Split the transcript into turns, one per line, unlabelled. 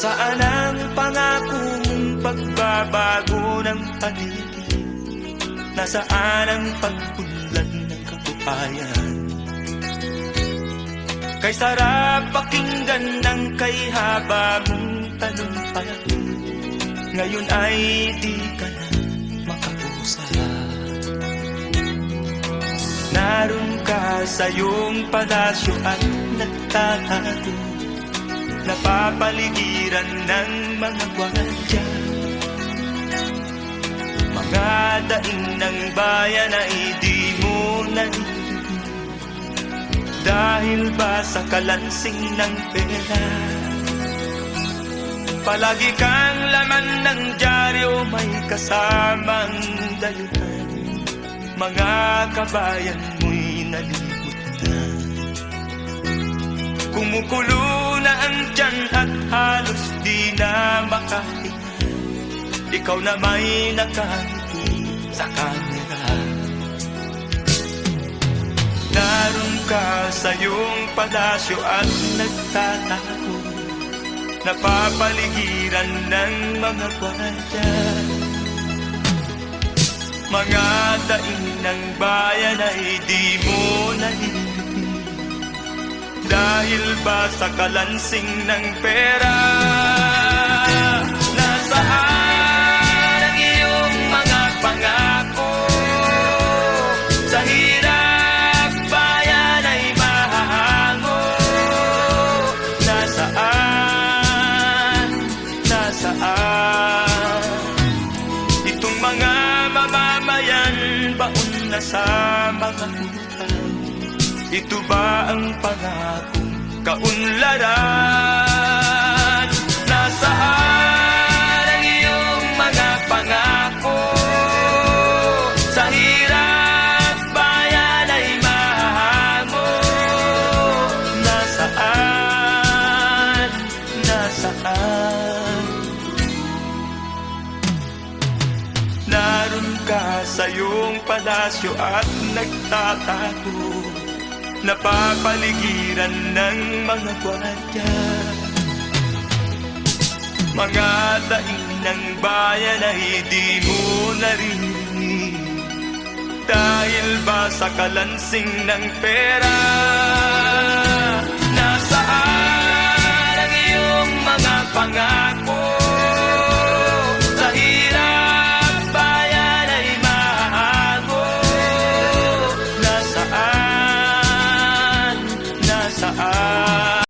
Nasaan ang pangako mong pagbabago ng paligid? Nasaan ang pag-unlad ng kabuhayan? Kay sarap pakinggan ng kay haba mong talumpay, ngayon ay di ka na makausap. Naroon ka sa iyong palasyo at nagtatago, napapaligiran ng mga gwardiya. Mga daing ng bayan ay di mo naririnig, dahil ba sa kalansing ng pera? Palagi kang laman ng dyaryo, may kasamang dayuhan. Mga kabayan mo'y nalibot na, kumukulo na ang tiyan at halos di na makahinga. Ikaw na may nakangiti sa kamera. Naroon ka sa iyong palasyo at nagtatago, napapaligiran ng mga gwardiya. Mga daing ng bayan ay di mo naririnig, dahil ba sa kalansing ng pera? Nasaan ang iyong mga pangako? Sa hirap bayan ay mahahango. Nasaan? Nasaan? Itong mga mamamayan, baon na sa mga utang. Ito ba ang pangakong kaunlaran? Nasaan ang iyong mga pangako? Sa hirap bayan ay mahahango. Nasaan? Nasaan? Naroon ka sa iyong palasyo at nagtatago, napapaligiran ng mga gwardiya. Mga daing ng bayan ay di mo naririnig, dahil ba sa kalansing ng pera?